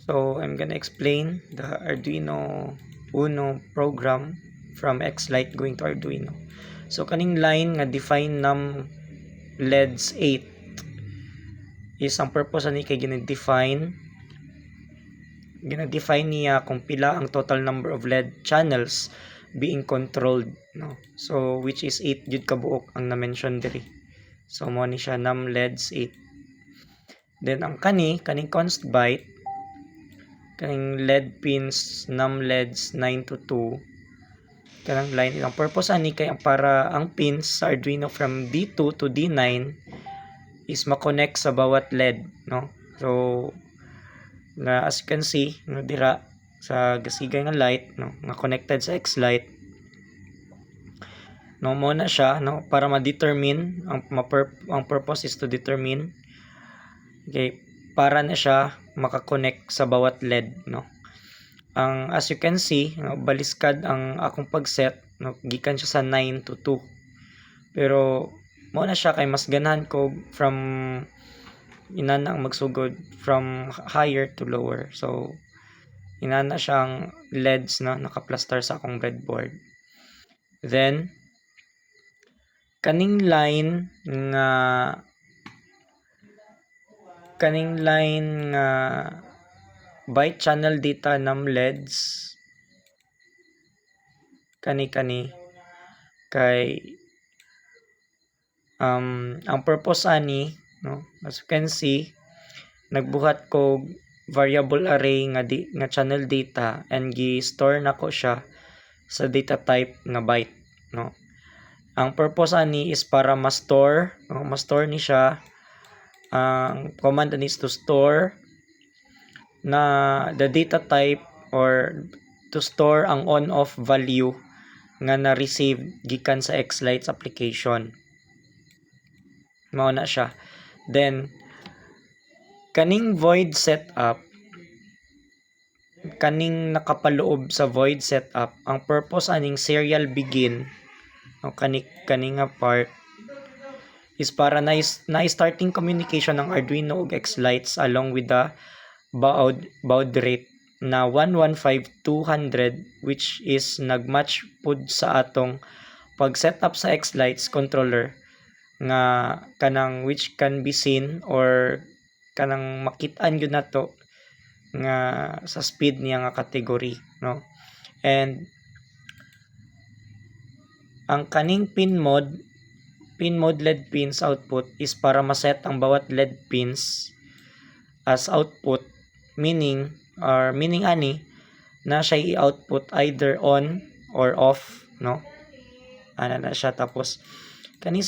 So I'm gonna explain the Arduino Uno program from Xlite going to Arduino. So kaning line nga define num LEDs 8 is ang purpose ani kay gina-define niya kung pila ang total number of LED channels being controlled, no? So which is 8 jud ka buok ang na-mention diri. So mo ni siya num LEDs 8. Then ang kaning const byte kaning LED pins num LEDs 9 to 2 kanang line ang purpose ani kay para ang pins sa Arduino from D2 to D9 is ma-connect sa bawat LED, no? So na as you can see no dira sa gasigay nga light, no, nga connected sa Xlite, no, mo na siya, no, para ma-determine ang purpose is to determine okay para na siya maka-connect sa bawat LED, no. Ang as you can see, no, baliskad ang akong pag-set, no, gikan siya sa 9 to 2. Pero mo na siya kay mas ganahan ko from inana ang magsugod from higher to lower. So inana siyang LEDs na naka-plaster sa akong breadboard. Then kaning line nga byte channel data num LEDs kani kay ang purpose ani, no, as you can see nagbuhat ko variable array nga channel data and gi-store nako siya sa data type nga byte, no. Ang purpose ani is para ma-store, no, ma-store ni siya. Ang command is to store na the data type or to store ang on-off value nga na-receive gikan sa Xlite application. Mao na siya. Then kaning void setup, kaning nakapaloob sa void setup, ang purpose aning serial begin, no, kani nga part is para na starting communication ng Arduino ug Xlites along with the baud rate na 115200 which is nagmatch pud sa atong pag setup sa Xlites controller nga kanang which can be seen or kanang makit-an gyud nato nga sa speed niya nga category, no. And ang kaning pin mode LED pins output is para ma-set ang bawat LED pins as output, meaning ani na siya i-output either on or off, no. Ana na siya. Tapos kani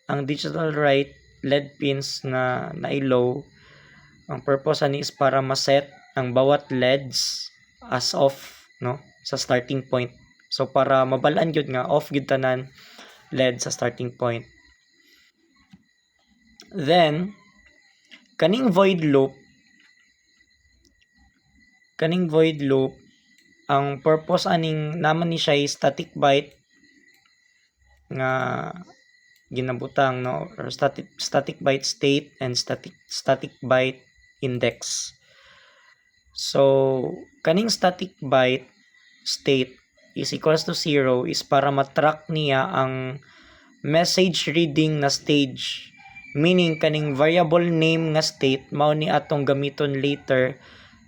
ang digital write LED pins na low, ang purpose ani is para ma-set ang bawat LEDs as off, no, sa starting point. So para mabalaan gyud nga off gyud tanan LED sa starting point. Then kaning void loop ang purpose aning naman ni siya static byte nga ginabutang, no, or static byte state and static byte index. So kaning static byte state is equals to 0 is para matrack niya ang message reading na stage, meaning kaning variable name nga state mao ni atong gamiton later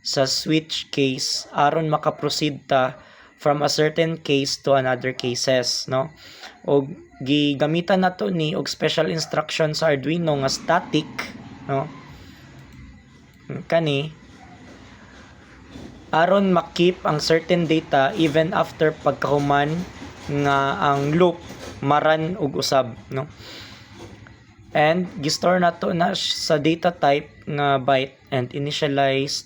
sa switch case aron maka-proceed ta from a certain case to another cases, no. Og gigamitan nato ni og special instruction sa Arduino nga static, no, kani aron makip ang certain data even after pagkahuman nga ang loop maran og usab, no. And gi-store nato na sa data type nga byte and initialize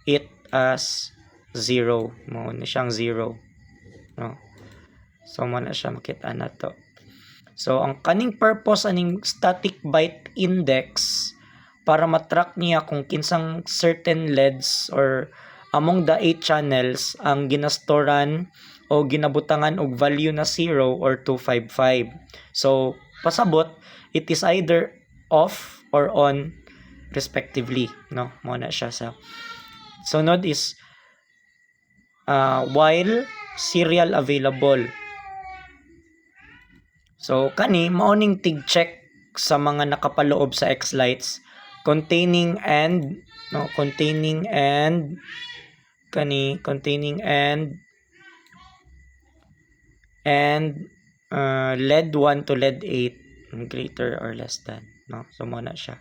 it as 0. Mo ni siyang 0, no. So mo na siya makita nato. So ang kaning purpose aning static byte index para matrack niya kung kinsang certain LEDs or among the 8 channels ang ginastoran o ginabutangan og value na 0 or 255. So pasabot it is either off or on respectively, no? Mo na siya sa sunod is while serial available. So kani maoning tig-check sa mga nakapaloob sa Xlights containing and LED 1 to LED 8 greater or less than, no? So mo na siya.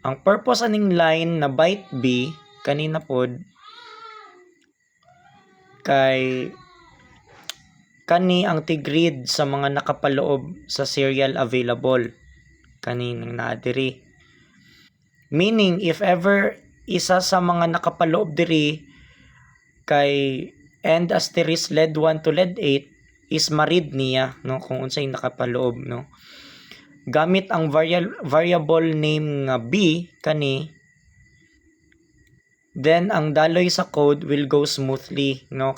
Ang purpose aning line na byte B kanina pod kay kani ang tig-read sa mga nakapaloob sa serial available kaning naa diri. Meaning if ever isa sa mga nakapaloob diri kay end asterisk LED 1 to LED 8 is ma-read niya, no, kung unsay nakapaloob, no. Gamit ang variable name nga B kani, then ang daloy sa code will go smoothly, no,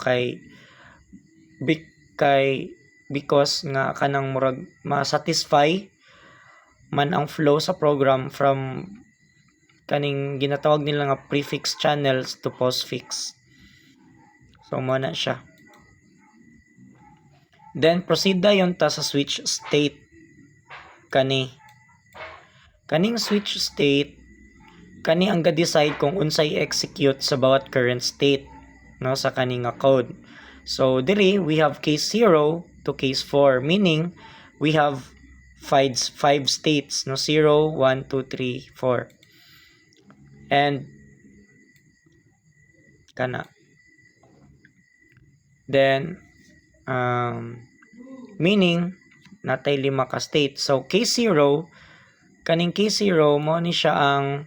because nga kanang murag ma-satisfy man ang flow sa program from kaning ginatawag nila nga prefix channels to postfix. So mo na siya. Then proceed dayon ta sa switch state. Kaning switch state kani ang ga-decide kung unsay execute sa bawat current state, no, sa kani nga code. So diri we have case 0 to case 4, meaning we have 5 states, no, 0, 1, 2, 3, 4. And kana then meaning natay 5 ka state. So case 0, kaning case 0 mo ni siya ang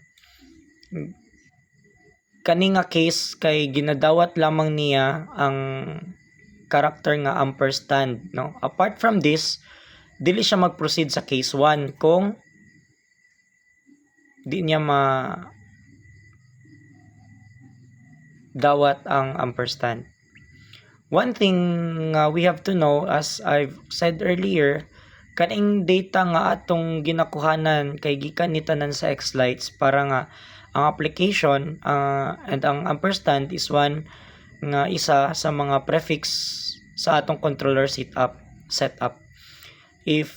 kani nga case kay ginadawat lamang niya ang character nga ampersand, no. Apart from this, dili siya mag-proceed sa case 1 kung di niya dawat ang ampersand. One thing we have to know, as I've said earlier, kaning data nga atong ginakuhanan kay gikan ni tanan sa Xlights para nga ang application and ang ampersand is one nga isa sa mga prefix sa atong controller setup. If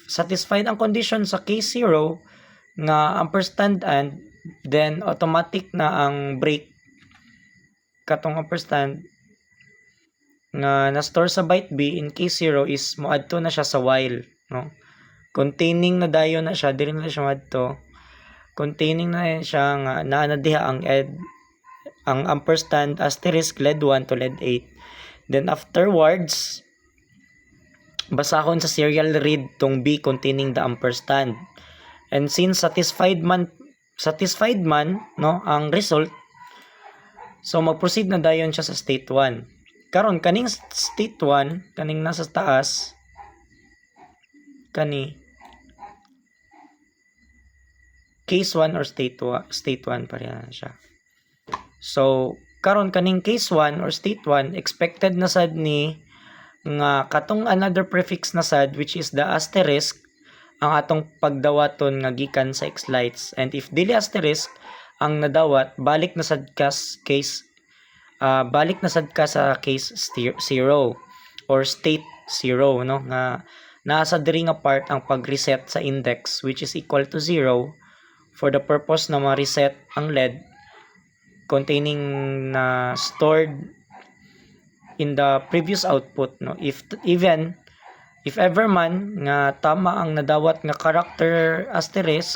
satisfied ang condition sa case 0 nga ampersand and, then automatic na ang break katong ampersand nga na-store sa byte B in case 0 is moadto na siya sa while, no. Containing na dayon na siya, dili na siya moadto. Containing na siya nga naa na diha ang ampersand asterisk LED 1 to LED 8. Then afterwards basahon sa serial read tong B containing the ampersand. And since satisfied man, no, ang result, so mag-proceed na dayon siya sa state 1. Karon kaning state 1, kaning nasa taas, kani case 1 or state 1 pareha na siya. So karon kaning case 1 or state 1 expected na sad ni nga katong another prefix na sad which is the asterisk ang atong pagdawaton nga gikan sa Xlights. And if dili asterisk ang nadawat, balik na sad ka sa case 0 or state 0, no, nga nasa diri nga part ang pag-reset sa index which is equal to 0 for the purpose na ma-reset ang LED containing na stored in the previous output, no. If ever man nga tama ang nadawat nga character asterisk,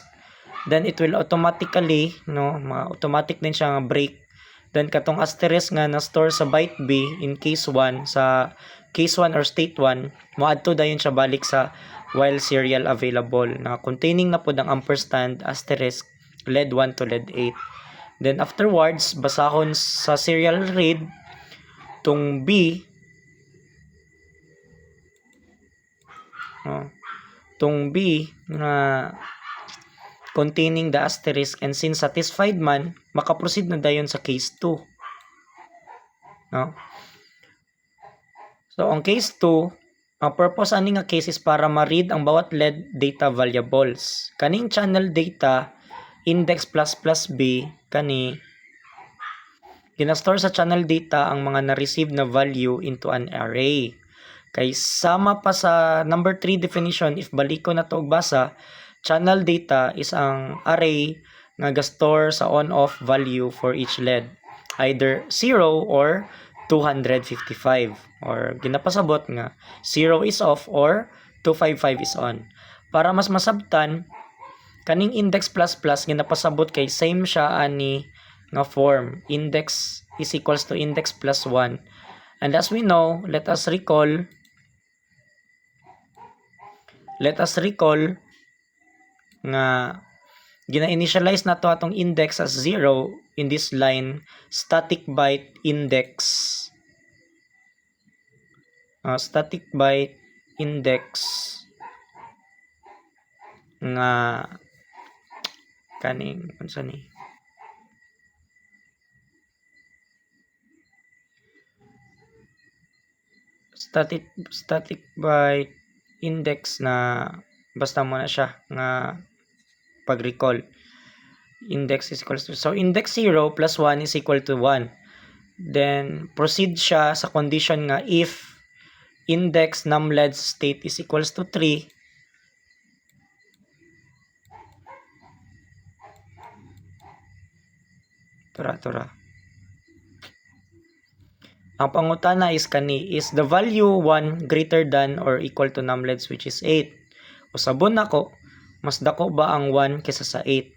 then it will automatically, no, automatic din siya nga break. Then katong asterisk nga na store sa byte B in case 1 sa case 1 or state 1, moadto dayon siya balik sa while serial available na containing na pod ang ampersand asterisk LED 1 to LED 8. Then afterwards basahon sa serial read tong B, na containing the asterisk, and since satisfied man, makaproceed na dayon sa case 2, no. So ang case 2, ang purpose ani nga case is para ma-read ang bawat LED data variables. Kaning channel data index plus plus b kani ginastore sa channel data ang mga na-receive na value into an array. Kay sama pa sa number 3 definition, if baliko na to og basa, channel data is ang array nga gastore sa on-off value for each LED, either 0 or 255, or ginapasabot nga 0 is off or 255 is on. Para mas masabtan, kaning index plus plus ginapasabot kay same siya ani nga form. Index is equals to index plus 1. And as we know, let us recall nga gina-initialize na to atong index as 0 in this line, static byte index nga kaning unsa ni static byte index na basta mo na siya nga pag-recall. Index is equals to, so index 0 plus 1 is equal to 1. Then proceed siya sa condition nga if index numLEDs state is equals to 3, tura. Ang pangutana is kani, is the value 1 greater than or equal to numLEDs which is 8? Usabon nako, mas dako ba ang 1 kaysa sa 8?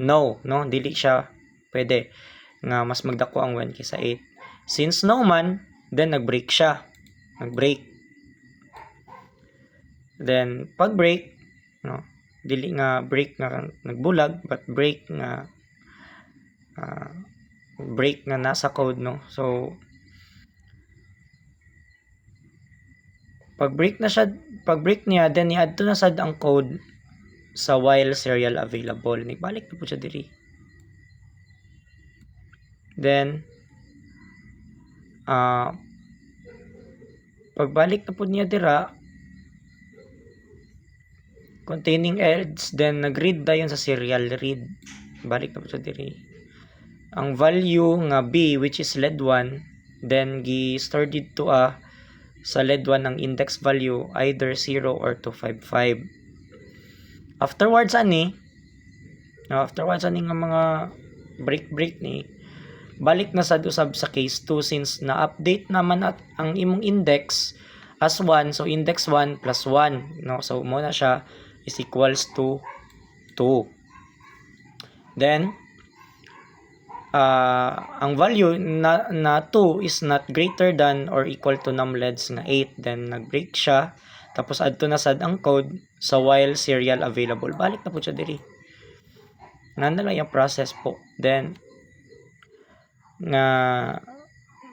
No, dili siya pwede nga mas magdako ang 1 kaysa 8. Since no man, then nag-break siya. Then pag break, dili nga break nga nagbulag, but break nga nasa code, so pag break niya, then i-add to na sad ang code sa while serial available. Balik na po siya diri. Then pagbalik na po niya dira, containing else, then nag-read dayon sa serial read. Balik na po siya diri. Ang value nga b, which is LED 1, then gi-store dito sa LED 1 ang index value, either 0 or 255. Afterwards ani nga mga break ni, balik na sad usab sa case 2 since na-update naman at ang imong index as 1, so index 1 plus 1, so mo na siya is equals to 2. Then ang value na 2 is not greater than or equal to numLEDs nga 8, then nag-break siya, tapos add to na sad ang code sa while serial available. Balik na po siya diri. Nandala yung process po. Then nga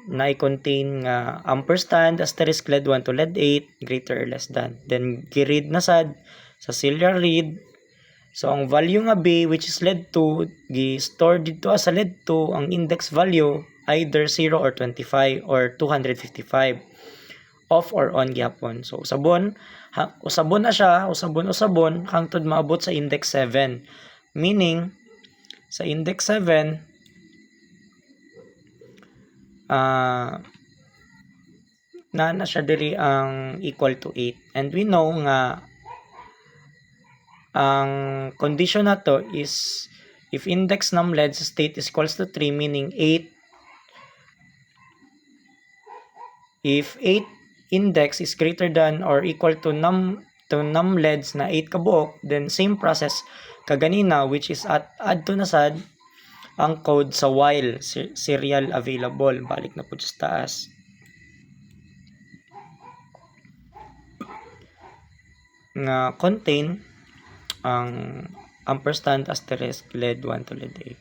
na-contain nga ampersand asterisk LED 1 to LED 8 greater or less than. Then gi-read na sad sa serial read. So ang value nga b, which is LED 2, gi-store dito sa LED 2 ang index value, either 0 or 25 or 255, off or on gyapon. So usabon na siya, usabon hangtod maabot sa index 7. Meaning sa index 7 na siya diri ang equal to 8. And we know nga ang condition na to is if index numLEDs state is equals to 3, meaning 8. If 8 index is greater than or equal to numLEDs na 8 kabuok, then same process kaganina, which is add to na sad ang code sa while serial available. Balik na po sa taas. Nga contain ang ampersand asterisk LED 1 to LED 8.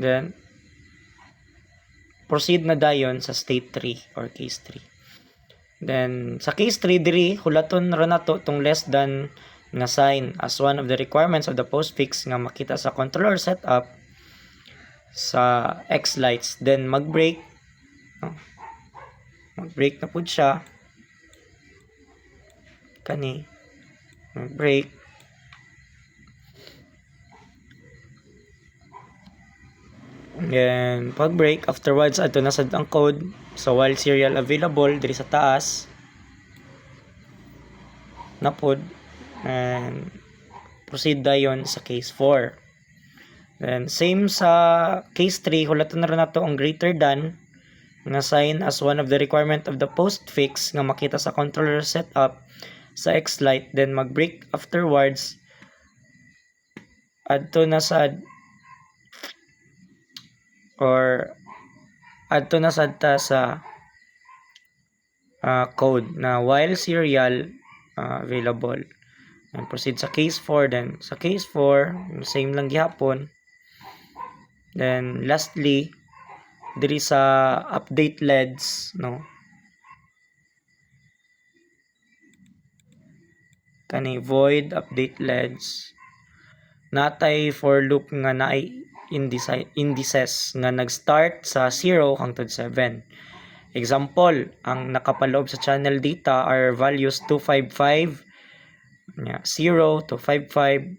Then proceed na dayon sa state 3 or case 3. Then sa case 3 diri hulaton ra nato tong less than nga sign as one of the requirements of the postfix nga makita sa controller setup sa X lights. Then mag-break na pud siya kani, mag-break, Then pag break afterwards adto na sad ang code. So while serial available diri sa taas na pod, and proceed dayon sa case 4. Then same sa case 3, hulatan na rin nato ang greater than nga sign as one of the requirement of the postfix nga makita sa controller setup sa xlite. Then mag-break afterwards adto na sad ta sa code na while serial available, and proceed sa case 4. Then sa case 4 same lang gihapon. Then lastly diri sa update LEDs, no, kani void update LEDs, natay for loop nga naay indices nga nag-start sa 0 hangtod 7. Example, ang nakapaloob sa channel data are values 255, 0 to 55,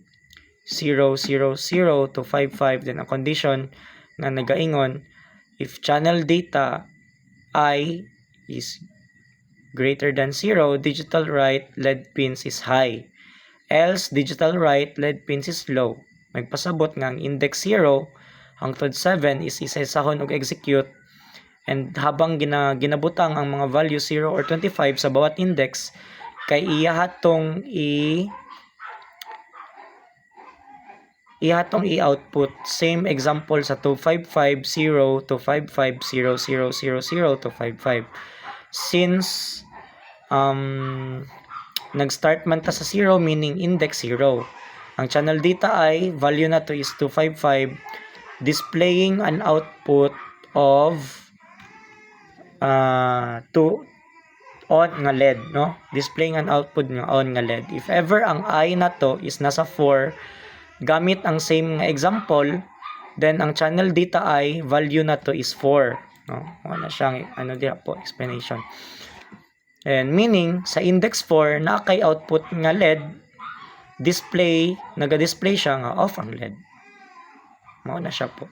0, 0, 0 to 55. Then ang condition nga nagaingon, if channel data I is greater than 0, digital write LED pins is high. Else, digital write LED pins is low. Magpasabot nga ang index 0 hangtod 7 is isa-isahon og execute, and habang ginabutang ang mga value 0 or 25 sa bawat index, kay ihatong i-output same example sa 2550 to 550000 to 55. Since nag-start man ta sa 0, meaning index 0, ang channel data ay value na to is 255, displaying an output of 2 on nga LED, no, displaying an output nga on nga LED. If ever ang I na to is nasa 4, gamit ang same nga example, then ang channel data I value na to is 4, no, wala siyang explanation. And meaning sa index 4 na kay output nga LED display, naga-display siya nga off ang LED. Mao na siya po.